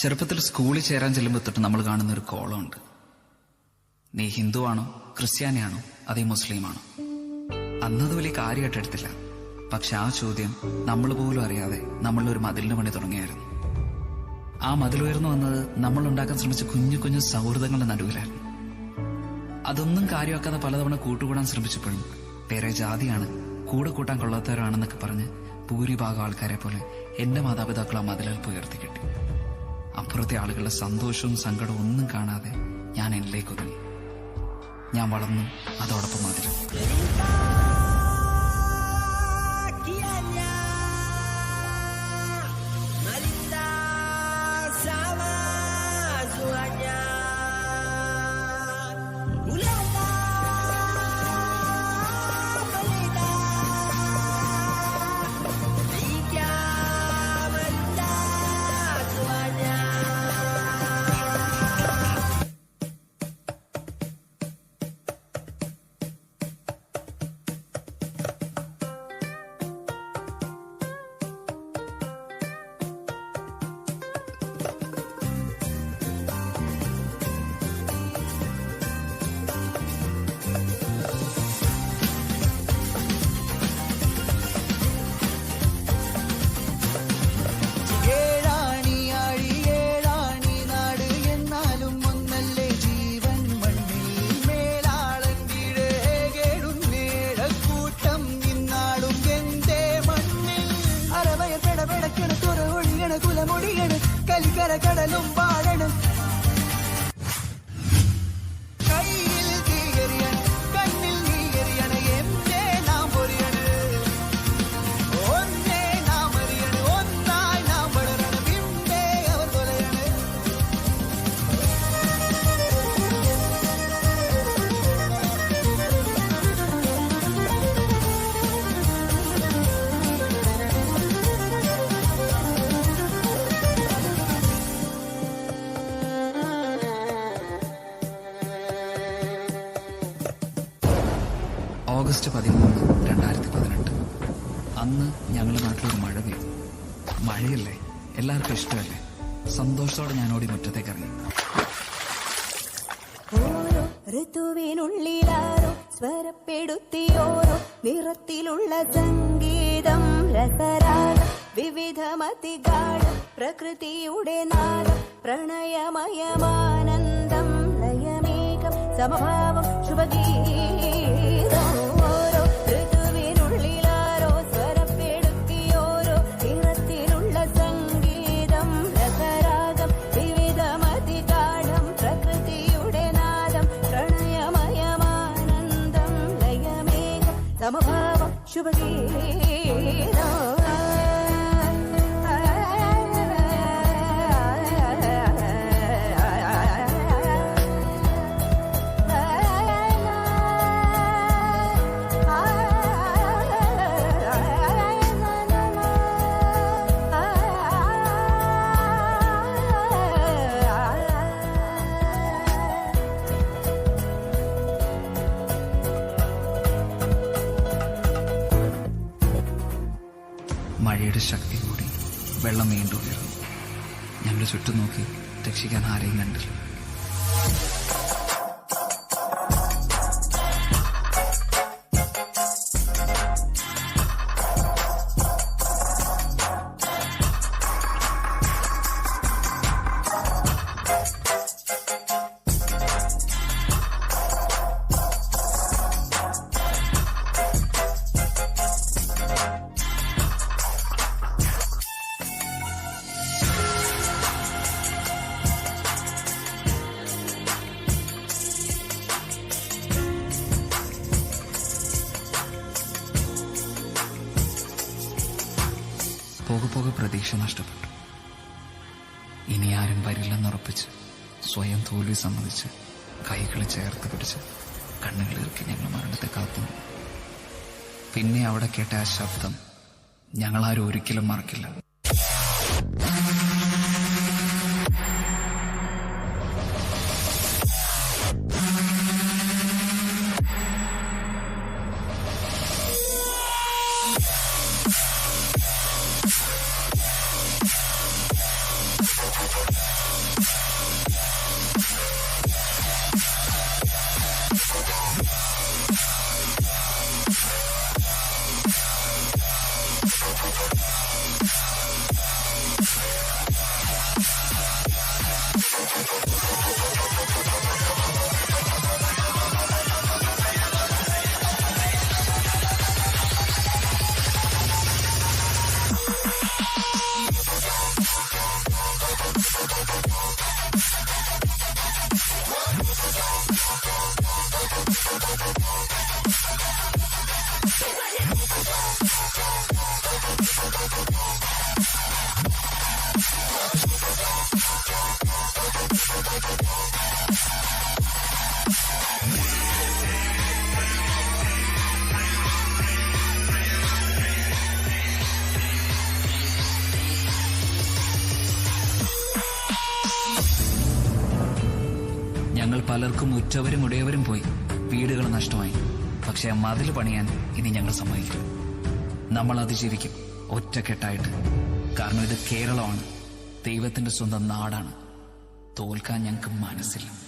ചെറുപ്പത്തിൽ സ്കൂളിൽ ചേരാൻ ചെല്ലുമ്പോൾ തൊട്ട് നമ്മൾ കാണുന്ന ഒരു കോളമുണ്ട്. നീ ഹിന്ദുവാണോ, ക്രിസ്ത്യാനിയാണോ, അതേ മുസ്ലിമാണോ? അന്നത് വലിയ കാര്യമായിട്ടെടുത്തില്ല. പക്ഷെ ആ ചോദ്യം നമ്മൾ പോലും അറിയാതെ നമ്മളൊരു മതിലിന് പണി തുടങ്ങിയായിരുന്നു. ആ മതിലുയർന്നു വന്നത് നമ്മൾ ഉണ്ടാക്കാൻ ശ്രമിച്ച കുഞ്ഞു കുഞ്ഞു സൗഹൃദങ്ങളുടെ നടുവിലായിരുന്നു. അതൊന്നും കാര്യമാക്കാതെ പലതവണ കൂട്ടുകൂടാൻ ശ്രമിച്ചപ്പോഴും വേറെ ജാതിയാണ്, കൂടെ കൂട്ടാൻ കൊള്ളാത്തവരാണെന്നൊക്കെ പറഞ്ഞ് ഭൂരിഭാഗം ആൾക്കാരെ പോലെ എന്റെ മാതാപിതാക്കൾ ആ മതിലൽപ്പ് ഉയർത്തി കിട്ടി. അപ്പുറത്തെ ആളുകളുടെ സന്തോഷവും സങ്കടവും ഒന്നും കാണാതെ ഞാൻ എന്നിലേക്ക് ഒതുങ്ങി. ഞാൻ വളർന്നു, അതോടൊപ്പം മതിലും. കടലും പാടണം കയ്യിൽ തീയറിയണ കണ്ണിൽ നീയറിയണ എന്തേ നാം പൊറിയണ് ഒന്നേ നാം അറിയണ് ഒന്നായി നാം വളരണം ഇമ്പേ അവർ തൊലയണ് ഓഗസ്റ്റ് 13, 2018. അന്ന് ഞങ്ങളുടെ നാട്ടിലൊരു മഴ പെയ്തു. മഴയല്ലേ, എല്ലാവർക്കും ഇഷ്ടമല്ലേ. സന്തോഷത്തോടെ ഞാൻ ഓടി മുറ്റത്തേക്ക് ഇറങ്ങി. ഓരോ ഋതുവിനുള്ളിലാരോ സ്വരപ്പെടുത്തിയോരോ നിറത്തിലുള്ള സംഗീതം രസരാഗം വിവിധമതിഗാഠം പ്രകൃതിയുടെ നാദം പ്രണയമയമാനന്ദം ലയമേകം സമഭാവം ശുഭഗീതം. ഓരോ ഋതുവിനുള്ളിലാരോ സ്വരപ്പെടുത്തിയോരോ നിറത്തിലുള്ള സംഗീതം രസരാഗം വിവിധമതിഗാഠം പ്രകൃതിയുടെ നാദം പ്രണയമയമാനന്ദം ലയമേകം സമഭാവം ശുഭഗീതം. മഴയുടെ ശക്തി കൂടി, വെള്ളം വീണ്ടും ഉയർന്നു. ഞങ്ങൾ ചുറ്റും നോക്കി, രക്ഷിക്കാൻ ആരെയും കണ്ടില്ല. പോകെ പോകെ പ്രതീക്ഷ നഷ്ടപ്പെട്ടു. ഇനി ആരും വരില്ലെന്നുറപ്പിച്ച് സ്വയം തോൽവി സമ്മതിച്ച് കൈകളെ ചേർത്ത് പിടിച്ച് കണ്ണുകളിറക്കി ഞങ്ങൾ മരണത്തെ കാത്തുനിന്നു. പിന്നെ അവിടെ കേട്ട ആ ശബ്ദം ഞങ്ങളാരും ഒരിക്കലും മറക്കില്ല. പലർക്കും ഉറ്റവരും ഉടയവരും പോയി, വീടുകൾ നഷ്ടമായി. പക്ഷെ ആ മതിൽ പണിയാൻ ഇനി ഞങ്ങൾ സമ്മതിക്കില്ല. നമ്മൾ അതിജീവിക്കും ഒറ്റക്കെട്ടായിട്ട്. കാരണം ഇത് കേരളമാണ്, ദൈവത്തിന്റെ സ്വന്തം നാടാണ്. തോൽക്കാൻ ഞങ്ങൾക്ക് മനസ്സില്ല.